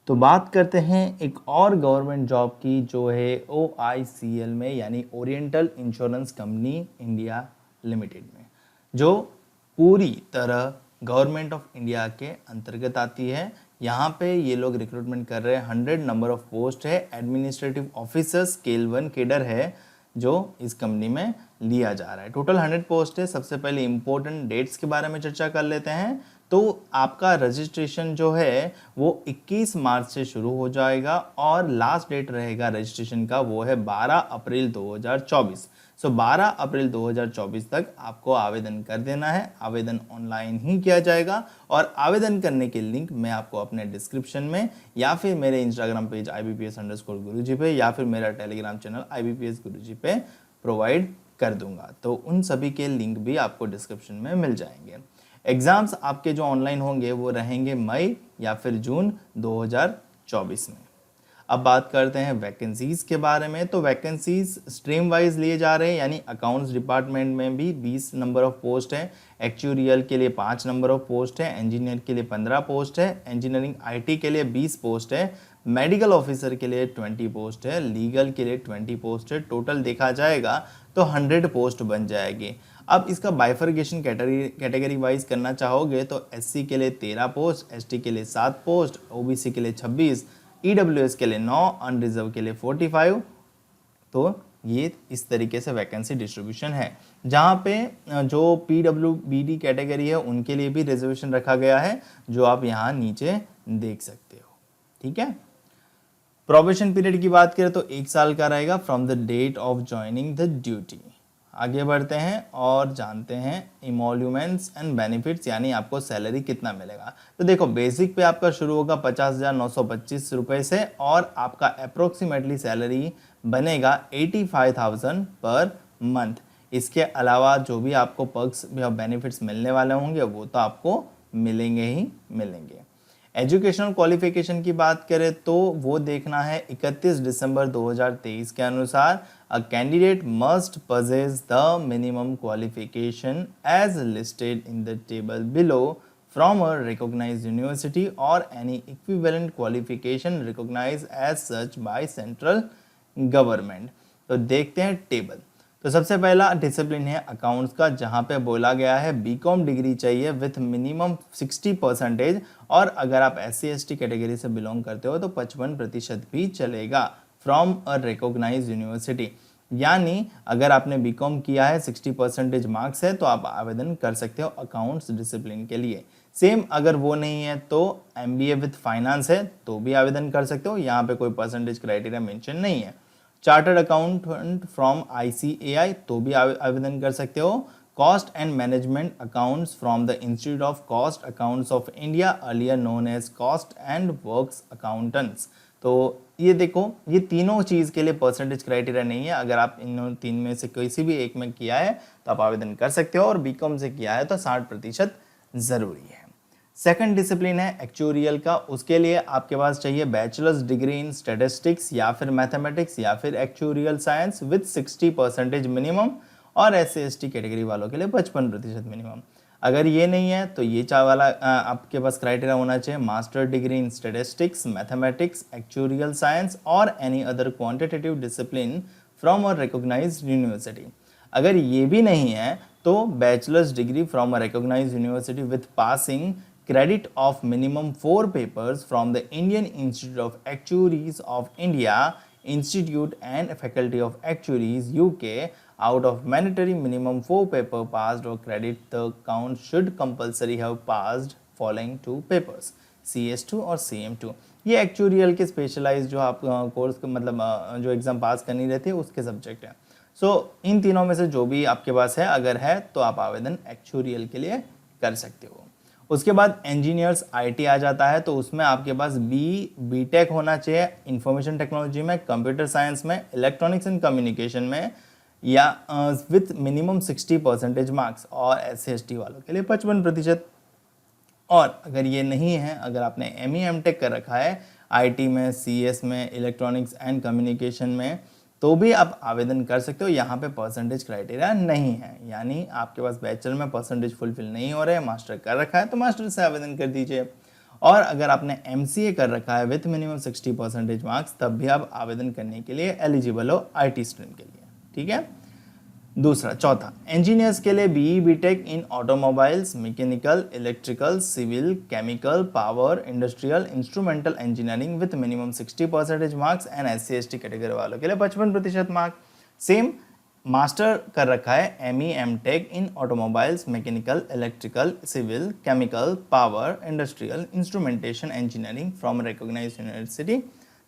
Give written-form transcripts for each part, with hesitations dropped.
तो बात करते हैं एक और गवर्नमेंट जॉब की जो है OICL में यानी oriental insurance company India limited में, जो पूरी तरह गवर्नमेंट ऑफ इंडिया के अंतर्गत आती है। यहाँ पे ये लोग रिक्रूटमेंट कर रहे हैं। 100 नंबर ऑफ पोस्ट है। एडमिनिस्ट्रेटिव ऑफिसर स्केल 1 केडर है जो इस कंपनी में लिया जा रहा है। टोटल 100 पोस्ट है। सबसे पहले इंपॉर्टेंट डेट्स के बारे में चर्चा कर लेते हैं। तो आपका रजिस्ट्रेशन जो है वो 21 मार्च से शुरू हो जाएगा और लास्ट डेट रहेगा रजिस्ट्रेशन का वो है 12 अप्रैल 2024। सो 12 अप्रैल 2024 तक आपको आवेदन कर देना है। आवेदन ऑनलाइन ही किया जाएगा और आवेदन करने के लिंक मैं आपको अपने डिस्क्रिप्शन में या फिर मेरे इंस्टाग्राम पेज IBPS_गुरुजी पे या फिर मेरा टेलीग्राम चैनल IBPS गुरुजी पे प्रोवाइड कर दूंगा। तो उन सभी के लिंक भी आपको डिस्क्रिप्शन में मिल जाएंगे। एग्जाम्स आपके जो ऑनलाइन होंगे वो रहेंगे मई या फिर जून 2024 में। अब बात करते हैं वैकेंसीज के बारे में। तो वैकेंसीज स्ट्रीम वाइज लिए जा रहे हैं, यानी अकाउंट्स डिपार्टमेंट में भी 20 नंबर ऑफ पोस्ट है, एक्चुरियल के लिए 5 नंबर ऑफ पोस्ट है, इंजीनियर के लिए 15 पोस्ट है, इंजीनियरिंग IT के लिए 20 पोस्ट है, मेडिकल ऑफिसर के लिए 20 पोस्ट है, लीगल के लिए 20 पोस्ट है। टोटल देखा जाएगा तो 100 पोस्ट बन जाएगी। अब इसका बाइफर्गेशन कैटेगरी वाइज करना चाहोगे तो SC के लिए 13 पोस्ट, ST के लिए 7 पोस्ट, OBC के लिए 26, EWS के लिए 9, अनरिजर्व के लिए 45। तो ये इस तरीके से वैकेंसी डिस्ट्रीब्यूशन है, जहाँ पे जो PWBD कैटेगरी है उनके लिए भी रिजर्वेशन रखा गया है, जो आप यहाँ नीचे देख सकते हो। ठीक है। प्रोबेशन पीरियड की बात करें तो 1 साल का रहेगा from the date of joining the duty. आगे बढ़ते हैं और जानते हैं इमोल्यूमेंट्स एंड बेनिफिट्स, यानी आपको सैलरी कितना मिलेगा। तो देखो, बेसिक पे आपका शुरू होगा 50,925 रुपये से और आपका अप्रोक्सीमेटली सैलरी बनेगा 85,000 पर मंथ। इसके अलावा जो भी आपको पर्क्स या बेनिफिट्स मिलने वाले होंगे वो तो आपको मिलेंगे ही मिलेंगे। एजुकेशनल क्वालिफिकेशन की बात करें तो वो देखना है 31 दिसंबर 2023 के अनुसार a candidate must possess the minimum qualification as listed in the table below from a recognized university और any equivalent qualification recognized as such by central government. तो देखते हैं टेबल। तो सबसे पहला डिसिप्लिन है अकाउंट्स का, जहां पे बोला गया है BCom डिग्री चाहिए विथ मिनिमम 60% और अगर आप SC/ST कैटेगरी से बिलोंग करते हो तो 55% भी चलेगा फ्रॉम अ रिकॉग्नाइज्ड यूनिवर्सिटी। यानी अगर आपने BCom किया है 60% मार्क्स है तो आप आवेदन कर सकते हो अकाउंट्स डिसिप्लिन के लिए। सेम अगर वो नहीं है तो MBA विथ फाइनेंस है तो भी आवेदन कर सकते हो। यहाँ पे कोई परसेंटेज क्राइटेरिया मेंशन नहीं है। चार्टर्ड अकाउंटेंट फ्रॉम ICAI तो भी आवेदन कर सकते हो। Cost and management accounts from the institute of cost accounts of India earlier known as cost and works accountants. तो ये देखो, ये तीनों चीज़ के लिए परसेंटेज क्राइटेरिया नहीं है। अगर आप इन तीन में से किसी भी एक में किया है तो आप आवेदन कर सकते हो और BCom से किया है तो 60% ज़रूरी है। सेकंड डिसिप्लिन है एक्चुरियल का। उसके लिए आपके पास चाहिए बैचलर्स डिग्री इन स्टैटिस्टिक्स या फिर मैथमेटिक्स या फिर एक्चुरियल साइंस विद 60% मिनिमम और SC/ST कैटेगरी वालों के लिए 55% मिनिमम। अगर ये नहीं है तो ये वाला आपके पास क्राइटेरिया होना चाहिए master degree in statistics, mathematics, actuarial science और any other quantitative discipline from a recognized university. अगर ये भी नहीं है तो bachelor's degree from a recognized university with passing credit of minimum 4 papers from the Indian Institute of Actuaries of India, Institute and Faculty of Actuaries UK out of mandatory minimum 4 paper passed or credit the count should compulsory have passed following 2 papers CS2 और CM2। ये actuarial के specialise जो आप course मतलब जो exam पास करनी रहती है उसके सब्जेक्ट है। सो इन तीनों में से जो भी आपके पास है अगर है तो आप आवेदन एक्चुरियल के लिए कर सकते हो। उसके बाद इंजीनियर्स IT आ जाता है। तो उसमें आपके पास BTech होना चाहिए इंफॉर्मेशन टेक्नोलॉजी में, कंप्यूटर साइंस में, इलेक्ट्रॉनिक्स एंड कम्युनिकेशन में या विथ मिनिमम 60% मार्क्स और SC/ST वालों के लिए 55%। और अगर ये नहीं है, अगर आपने ME MTech कर रखा है IT में, CS में, इलेक्ट्रॉनिक्स एंड कम्युनिकेशन में तो भी आप आवेदन कर सकते हो। यहाँ पे परसेंटेज क्राइटेरिया नहीं है, यानी आपके पास बैचलर में परसेंटेज फुलफिल नहीं हो रहे हैं, मास्टर कर रखा है तो मास्टर से आवेदन कर दीजिए। और अगर आपने MCA कर रखा है विथ मिनिमम 60% मार्क्स, तब भी आप आवेदन करने के लिए एलिजिबल हो IT स्ट्रीम के लिए। ठीक है। चौथा, इंजीनियर्स के लिए BE BTech in automobiles, mechanical, electrical, civil, chemical, power, industrial, instrumental engineering with minimum 60% marks and SC ST category वालों के लिए 55% मार्क। सेम मास्टर कर रखा है ME MTech in automobiles, mechanical, electrical, civil, chemical, power, industrial, instrumentation engineering from recognised university,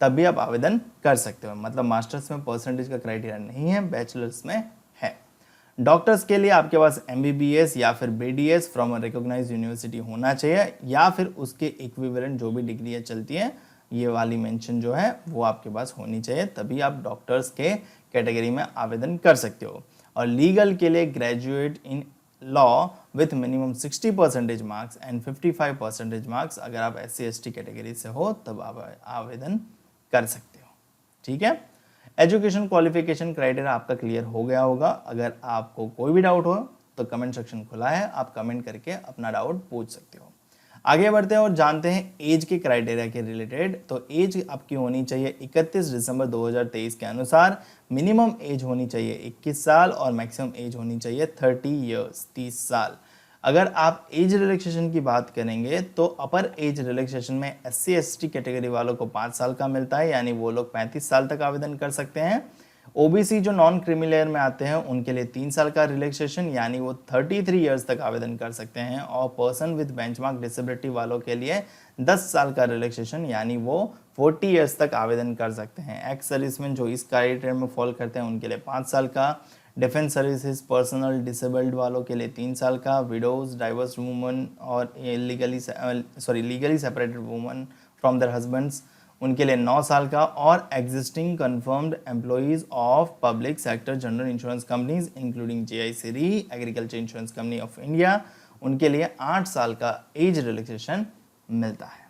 तब भी आप आवेदन कर सकते हो। मतलब मास्टर्स में परसेंटेज का क्राइटेरिया नहीं है, बैचलर्स में है। डॉक्टर्स के लिए आपके पास MBBS या फिर BDS फ्रॉम रिकॉग्नाइज्ड यूनिवर्सिटी होना चाहिए, या फिर उसके इक्विवेलेंट जो भी डिग्रियाँ चलती हैं, ये वाली मेंशन जो है वो आपके पास होनी चाहिए, तभी आप डॉक्टर्स के कैटेगरी में आवेदन कर सकते हो। और लीगल के लिए graduate in law with minimum 60% marks and 55% marks, अगर आप SC ST कैटेगरी से हो तब आप आवेदन कर सकते हो। ठीक है। एजुकेशन क्वालिफिकेशन क्राइटेरिया आपका क्लियर हो गया होगा। अगर आपको कोई भी डाउट हो तो कमेंट सेक्शन खुला है, आप कमेंट करके अपना डाउट पूछ सकते हो। आगे बढ़ते हैं और जानते हैं एज के क्राइटेरिया के रिलेटेड। तो एज आपकी होनी चाहिए 31 दिसंबर 2023 के अनुसार, मिनिमम एज होनी चाहिए 21 साल और मैक्सिमम एज होनी चाहिए 30 ईयर्स, 30 साल। अगर आप एज रिलैक्सेशन की बात करेंगे तो अपर एज रिलैक्सेशन में SC ST कैटेगरी वालों को 5 साल का मिलता है, यानी वो लोग 35 साल तक आवेदन कर सकते हैं। OBC जो नॉन क्रीमी लेयर में आते हैं उनके लिए 3 साल का रिलैक्सेशन, यानी वो 33 ईयर्स तक आवेदन कर सकते हैं। और पर्सन विद बेंचमार्क डिसेबिलिटी वालों के लिए 10 साल का रिलैक्सेशन, यानी वो 40 ईयर्स तक आवेदन कर सकते हैं। एक्स सर्विसमैन जो इस क्राइटेरिया में फॉल करते हैं उनके लिए 5 साल का, डिफेंस सर्विसेज पर्सनल डिसेबल्ड वालों के लिए 3 साल का, विडोज, डाइवर्स वुमन और legally separated woman from their husbands उनके लिए 9 साल का, और existing confirmed employees of public sector general insurance companies including JIC Re, agriculture insurance company of India, उनके लिए 8 साल का एज रिलैक्सेशन मिलता है।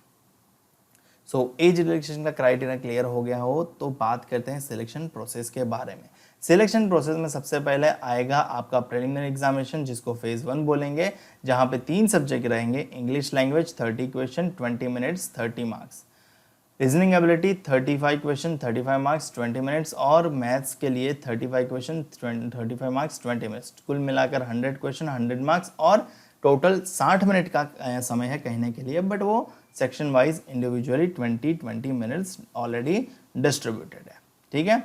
एज रिलैक्सेशन का क्राइटेरिया क्लियर हो गया हो तो बात करते हैं सिलेक्शन प्रोसेस के बारे में। सिलेक्शन प्रोसेस में सबसे पहले आएगा आपका प्रिलिमिनरी एग्जामिनेशन, जिसको फेज 1 बोलेंगे, जहां पे 3 सब्जेक्ट रहेंगे। English language 30 question 20 minutes 30 marks, reasoning ability 35 question 35 marks 20 minutes, और मैथ्स के लिए 35 क्वेश्चन 35 मार्क्स 20 मिनट्स, कुल मिलाकर 100 क्वेश्चन 100 मार्क्स, और टोटल 60 मिनट का समय है कहने के लिए, बट वो section wise individually 20 minutes already distributed है। ठीक है।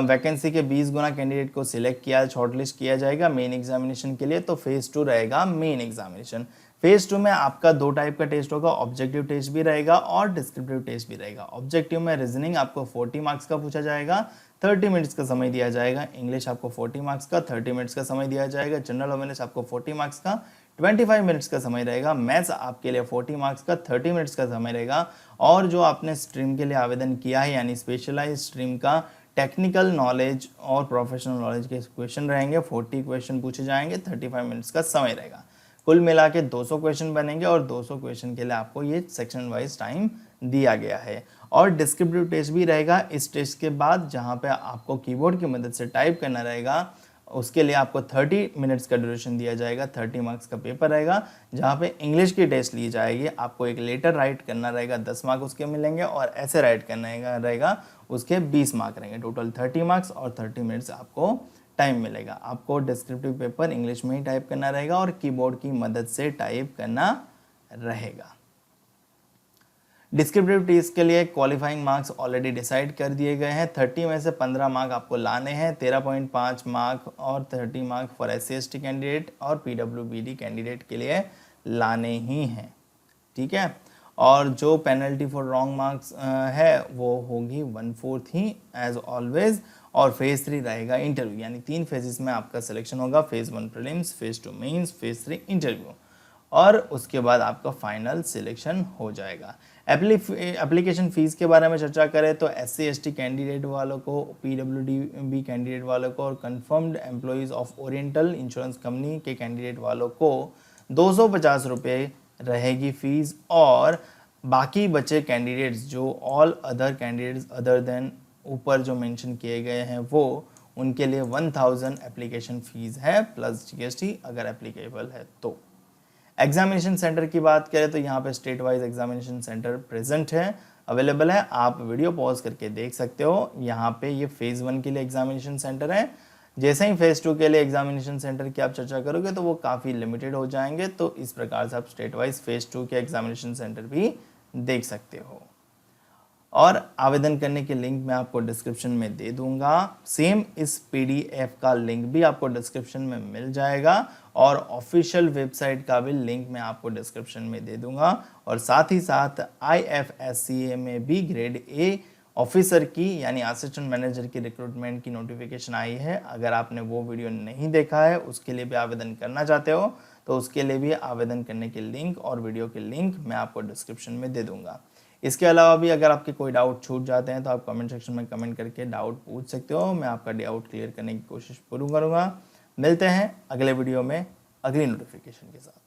वैकेंसी के 20 गुना कैंडिडेट को सिलेक्ट किया, शॉर्टलिस्ट किया जाएगा मेन एग्जामिनेशन के लिए। तो फेज 2 रहेगा मेन एग्जामिनेशन। फेज 2 में आपका 2 टाइप का टेस्ट होगा, ऑब्जेक्टिव टेस्ट भी रहेगा और डिस्क्रिप्टिव टेस्ट भी रहेगा। ऑब्जेक्टिव में रीजनिंग आपको 40 मार्क्स का पूछा जाएगा, 30 मिनट्स का समय दिया जाएगा। इंग्लिश आपको 40 मार्क्स का 30 मिनट्स का समय दिया जाएगा। जनरल अवेयरनेस आपको 40 मार्क्स का 25 मिनट्स का समय रहेगा। मैथ्स आपके लिए 40 मार्क्स का 30 मिनट्स का समय रहेगा। और जो आपने स्ट्रीम के लिए आवेदन किया है, यानी स्पेशलाइज स्ट्रीम का, टेक्निकल नॉलेज और प्रोफेशनल नॉलेज के क्वेश्चन रहेंगे, 40 क्वेश्चन पूछे जाएंगे, 35 मिनट्स का समय रहेगा। कुल मिला के 200 क्वेश्चन बनेंगे, और 200 क्वेश्चन के लिए आपको ये सेक्शन वाइज टाइम दिया गया है। और डिस्क्रिप्टिव टेस्ट भी रहेगा इस टेस्ट के बाद, जहाँ पे आपको कीबोर्ड की मदद से टाइप करना रहेगा। उसके लिए आपको 30 मिनट्स का ड्यूरेशन दिया जाएगा, 30 मार्क्स का पेपर रहेगा, जहाँ पे इंग्लिश की टेस्ट ली जाएगी। आपको एक लेटर राइट करना रहेगा, 10 मार्क उसके मिलेंगे, और ऐसे राइट करना रहेगा, उसके 20 मार्क रहेंगे। टोटल 30 मार्क्स और 30 मिनट्स आपको टाइम मिलेगा। आपको डिस्क्रिप्टिव पेपर इंग्लिश में ही टाइप करना रहेगा और कीबोर्ड की मदद से टाइप करना रहेगा। डिस्क्रिप्टिव टेस्ट के लिए क्वालिफाइंग मार्क्स ऑलरेडी डिसाइड कर दिए गए हैं। 30 में से 15 मार्क आपको लाने हैं, 13.5 मार्क और 30 mark for SC ST candidate और PWBD कैंडिडेट के लिए लाने ही हैं। ठीक है। और जो पेनल्टी फॉर रॉन्ग मार्क्स है वो होगी 1/4 ही एज ऑलवेज। और फेज 3 रहेगा इंटरव्यू, यानी 3 फेजेस में आपका सिलेक्शन होगा। Phase 1 prelims, phase 2 mains, phase 3 interview, और उसके बाद आपका फाइनल सिलेक्शन हो जाएगा। एप्लीकेशन फीस के बारे में चर्चा करें तो SC ST कैंडिडेट वालों को, PWD कैंडिडेट वालों को और confirmed employees of oriental insurance company के कैंडिडेट वालों को 250 रुपये रहेगी फीस। और बाकी बचे कैंडिडेट्स जो all other candidates other than ऊपर जो मेंशन किए गए हैं वो, उनके लिए 1000 एप्लीकेशन फीस है प्लस GST अगर एप्लीकेबल है तो। एग्जामिनेशन सेंटर की बात करें तो यहाँ पे state wise examination centre present है, अवेलेबल है। आप वीडियो पॉज करके देख सकते हो। यहाँ पे ये फेज़ 1 के लिए एग्जामिनेशन सेंटर है। जैसे ही फेज़ 2 के लिए एग्जामिनेशन सेंटर की आप चर्चा करोगे तो वो काफ़ी लिमिटेड हो जाएंगे। तो इस प्रकार से आप स्टेट वाइज फेज़ 2 के एग्जामिनेशन सेंटर भी देख सकते हो। और आवेदन करने के लिंक मैं आपको डिस्क्रिप्शन में दे दूंगा। सेम इस पीडीएफ का लिंक भी आपको डिस्क्रिप्शन में मिल जाएगा और ऑफिशियल वेबसाइट का भी लिंक मैं आपको डिस्क्रिप्शन में दे दूंगा। और साथ ही साथ IFSCA में भी ग्रेड ए ऑफिसर की यानी असिस्टेंट मैनेजर की रिक्रूटमेंट की नोटिफिकेशन आई है। अगर आपने वो वीडियो नहीं देखा है, उसके लिए भी आवेदन करना चाहते हो तो उसके लिए भी आवेदन करने के लिंक और वीडियो के लिंक मैं आपको डिस्क्रिप्शन में दे दूंगा। इसके अलावा भी अगर आपके कोई डाउट छूट जाते हैं तो आप कमेंट सेक्शन में कमेंट करके डाउट पूछ सकते हो। मैं आपका डाउट क्लियर करने की कोशिश पूरी करूँगा। मिलते हैं अगले वीडियो में अगली नोटिफिकेशन के साथ।